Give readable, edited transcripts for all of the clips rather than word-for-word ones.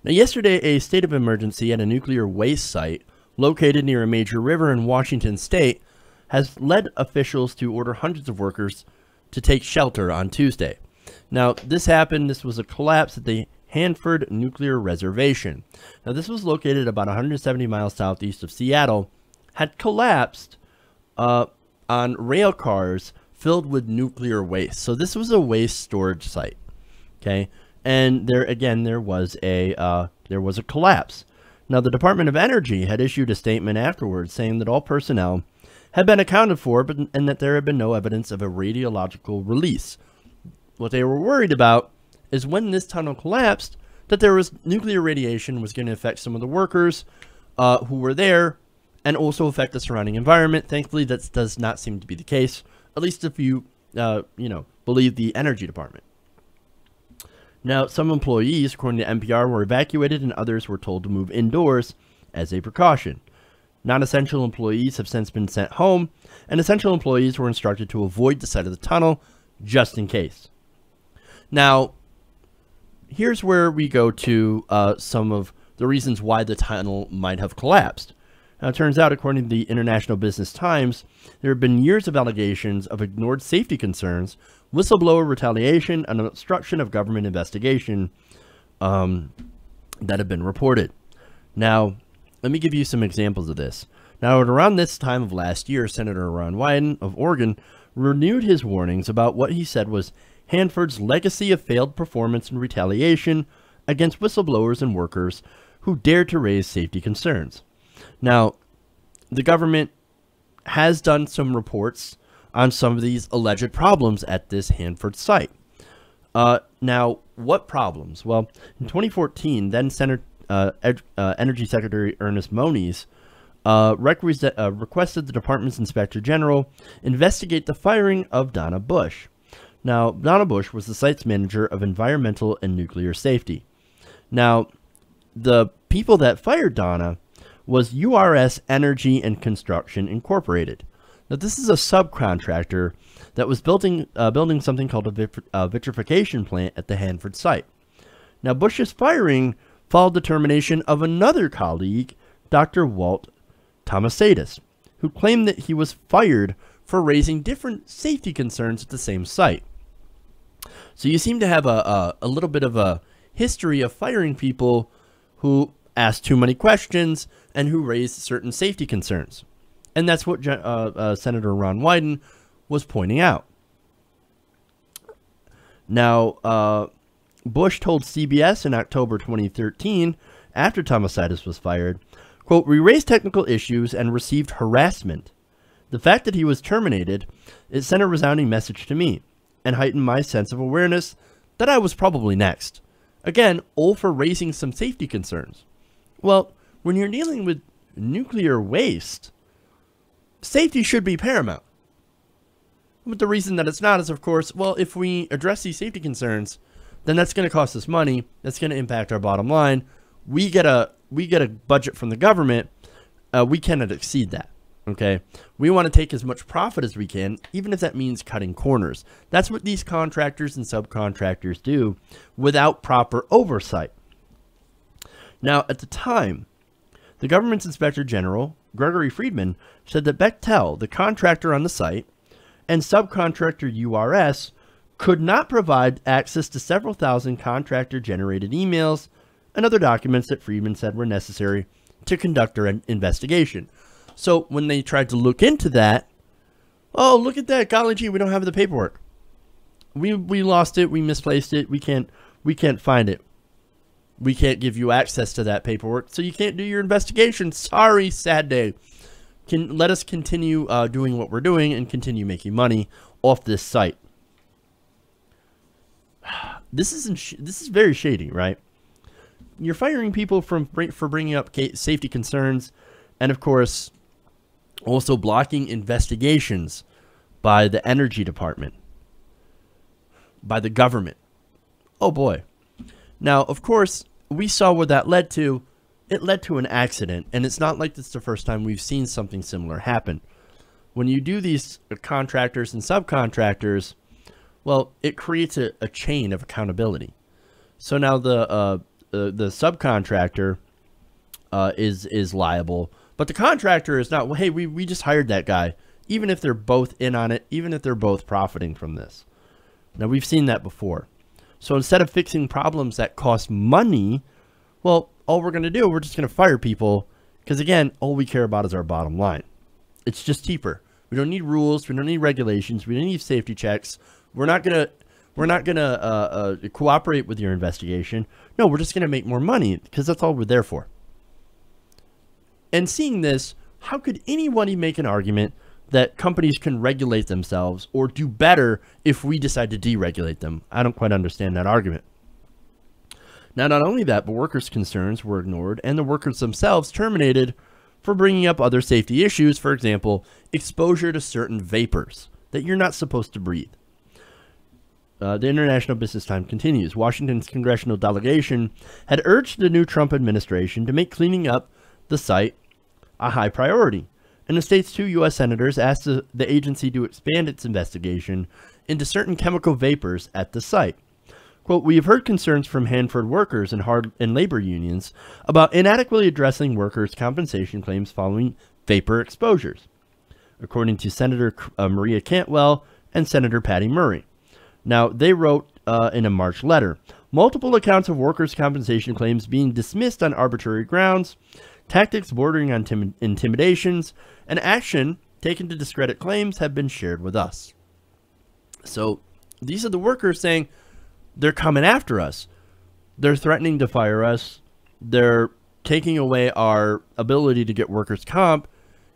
Now, yesterday, a state of emergency at a nuclear waste site located near a major river in Washington state has led officials to order hundreds of workers to take shelter on Tuesday. Now, this was a collapse at the Hanford Nuclear Reservation. Now, this was located about 170 miles southeast of Seattle, had collapsed on rail cars filled with nuclear waste. So this was a waste storage site, okay? And there was a collapse. Now, the Department of Energy had issued a statement afterwards saying that all personnel had been accounted for, and that there had been no evidence of a radiological release. What they were worried about is when this tunnel collapsed, that there was nuclear radiation was going to affect some of the workers who were there, and also affect the surrounding environment. Thankfully, that does not seem to be the case, at least if you, believe the Energy Department. Now, some employees, according to NPR, were evacuated and others were told to move indoors as a precaution. Non-essential employees have since been sent home, and essential employees were instructed to avoid the site of the tunnel just in case. Now, here's where we go to some of the reasons why the tunnel might have collapsed. Now, it turns out, according to the International Business Times, there have been years of allegations of ignored safety concerns, whistleblower retaliation, and obstruction of government investigation that have been reported. Now, let me give you some examples of this. Now, at around this time of last year, Senator Ron Wyden of Oregon renewed his warnings about what he said was Hanford's legacy of failed performance and retaliation against whistleblowers and workers who dared to raise safety concerns. Now, the government has done some reports on some of these alleged problems at this Hanford site. Now, what problems? Well, in 2014, then Energy Secretary Ernest Moniz requested the department's Inspector General investigate the firing of Donna Bush. Now, Donna Bush was the site's manager of environmental and nuclear safety. Now, the people that fired Donna was URS Energy and Construction Incorporated. Now, this is a subcontractor that was building something called a vitrification plant at the Hanford site. Now, Bush's firing followed the termination of another colleague, Dr. Walt Tomasidis, who claimed that he was fired for raising different safety concerns at the same site. So you seem to have a little bit of a history of firing people who asked too many questions and who raised certain safety concerns. And that's what Senator Ron Wyden was pointing out. Now, Bush told CBS in October 2013, after Tomasidis was fired, quote, "We raised technical issues and received harassment. The fact that he was terminated, it sent a resounding message to me and heightened my sense of awareness that I was probably next. Again, all for raising some safety concerns." Well, when you're dealing with nuclear waste, safety should be paramount. But the reason that it's not is, of course, well, if we address these safety concerns, then that's going to cost us money. That's going to impact our bottom line. We get a budget from the government. We cannot exceed that. Okay, we want to take as much profit as we can, even if that means cutting corners. That's what these contractors and subcontractors do without proper oversight. Now, at the time, the government's Inspector General, Gregory Friedman, said that Bechtel, the contractor on the site, and subcontractor URS could not provide access to several thousand contractor-generated emails and other documents that Friedman said were necessary to conduct an investigation. So when they tried to look into that, oh, look at that, golly gee, we don't have the paperwork. We lost it, we misplaced it, we can't find it. We can't give you access to that paperwork, so you can't do your investigation. Sorry, sad day. Let us continue doing what we're doing and continue making money off this site. This is very shady, right? You're firing people for bringing up safety concerns, and of course, also blocking investigations by the Energy Department, by the government. Oh boy. Now, of course, we saw what that led to. It led to an accident, and it's not like this is the first time we've seen something similar happen. When you do these contractors and subcontractors, well, it creates a chain of accountability. So now the the subcontractor is liable, but the contractor is not. Well, hey, we just hired that guy, even if they're both in on it, even if they're both profiting from this. Now, we've seen that before. So instead of fixing problems that cost money, well, all we're going to do, we're just going to fire people because, again, all we care about is our bottom line. It's just cheaper. We don't need rules. We don't need regulations. We don't need safety checks. We're not going to cooperate with your investigation. No, we're just going to make more money because that's all we're there for. And seeing this, how could anybody make an argument that companies can regulate themselves or do better if we decide to deregulate them? I don't quite understand that argument. Now, not only that, but workers' concerns were ignored and the workers themselves terminated for bringing up other safety issues. For example, exposure to certain vapors that you're not supposed to breathe. The International Business Times continues. Washington's congressional delegation had urged the new Trump administration to make cleaning up the site a high priority. And the state's 2 U.S. senators asked the agency to expand its investigation into certain chemical vapors at the site. Quote, we have heard concerns from Hanford workers and labor unions about inadequately addressing workers' compensation claims following vapor exposures, according to Senator Maria Cantwell and Senator Patty Murray. Now, they wrote in a March letter, multiple accounts of workers' compensation claims being dismissed on arbitrary grounds, tactics bordering on intimidations, and action taken to discredit claims have been shared with us. So these are the workers saying they're coming after us. They're threatening to fire us. They're taking away our ability to get workers' comp,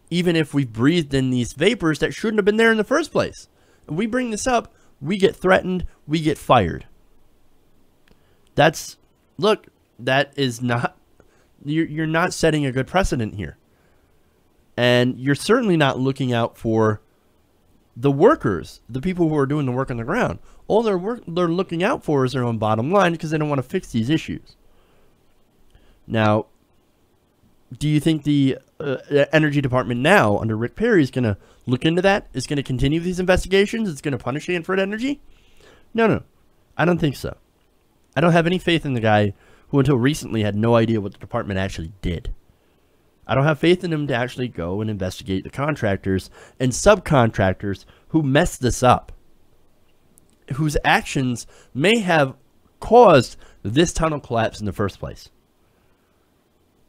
even if we've breathed in these vapors that shouldn't have been there in the first place. If we bring this up, we get threatened, we get fired. Look, that is not, you're not setting a good precedent here. And you're certainly not looking out for the workers, the people who are doing the work on the ground. All they're looking out for is their own bottom line because they don't want to fix these issues. Now, do you think the Energy Department now, under Rick Perry, is going to look into that? Is going to continue these investigations? Is going to punish Hanford Energy? No. I don't think so. I don't have any faith in the guy who until recently had no idea what the department actually did. I don't have faith in him to actually go and investigate the contractors and subcontractors who messed this up, whose actions may have caused this tunnel collapse in the first place.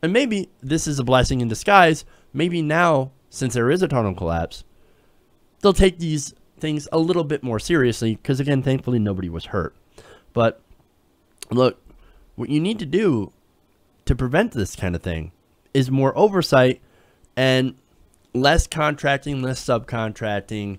And maybe this is a blessing in disguise. Maybe now, since there is a tunnel collapse, they'll take these things a little bit more seriously because, again, thankfully nobody was hurt. But look, what you need to do to prevent this kind of thing is more oversight and less contracting, less subcontracting,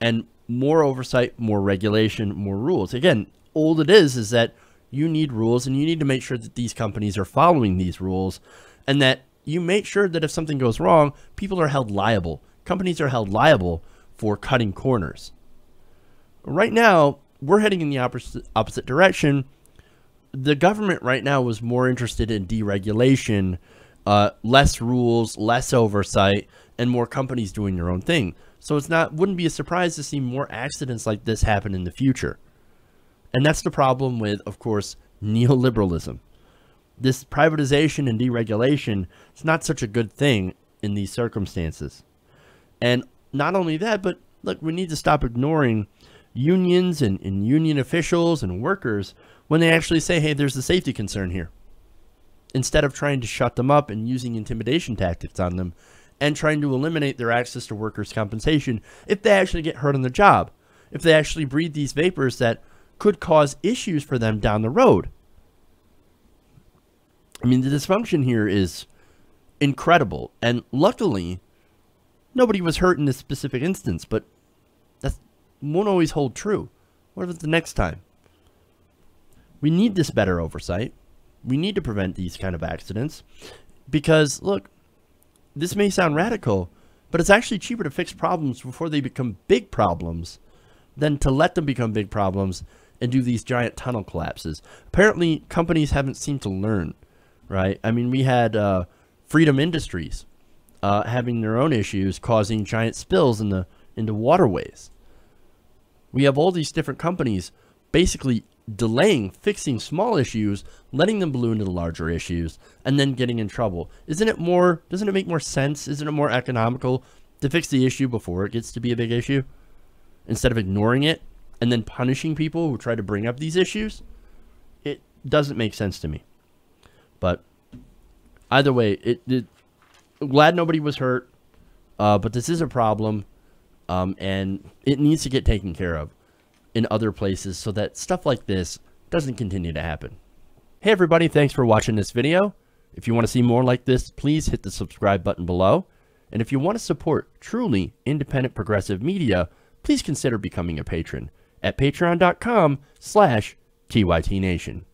and more oversight, more regulation, more rules. Again, all it is that you need rules and you need to make sure that these companies are following these rules and that you make sure that if something goes wrong, people are held liable. Companies are held liable for cutting corners. Right now, we're heading in the opposite direction. The government right now was more interested in deregulation, less rules, less oversight, and more companies doing their own thing. So wouldn't be a surprise to see more accidents like this happen in the future. And that's the problem with, of course, neoliberalism. This privatization and deregulation is not such a good thing in these circumstances. And not only that, but look, we need to stop ignoring unions and union officials and workers when they actually say, hey, there's a safety concern here. Instead of trying to shut them up and using intimidation tactics on them and trying to eliminate their access to workers' compensation if they actually get hurt on the job, if they actually breathe these vapors that could cause issues for them down the road. I mean, the dysfunction here is incredible. And luckily, nobody was hurt in this specific instance, but that won't always hold true. What if it's the next time? We need this better oversight. We need to prevent these kind of accidents because, look, this may sound radical, but it's actually cheaper to fix problems before they become big problems than to let them become big problems and do these giant tunnel collapses. Apparently, companies haven't seemed to learn, right? I mean, we had Freedom Industries having their own issues causing giant spills into waterways. We have all these different companies basically delaying fixing small issues, letting them balloon to the larger issues, and then getting in trouble. Doesn't it make more sense? Isn't it more economical to fix the issue before it gets to be a big issue, instead of ignoring it and then punishing people who try to bring up these issues? It doesn't make sense to me. But either way, glad nobody was hurt, but this is a problem, and it needs to get taken care of in other places so that stuff like this doesn't continue to happen. Hey everybody, thanks for watching this video. If you want to see more like this, please hit the subscribe button below. And if you want to support truly independent progressive media, please consider becoming a patron at patreon.com/TYTNation.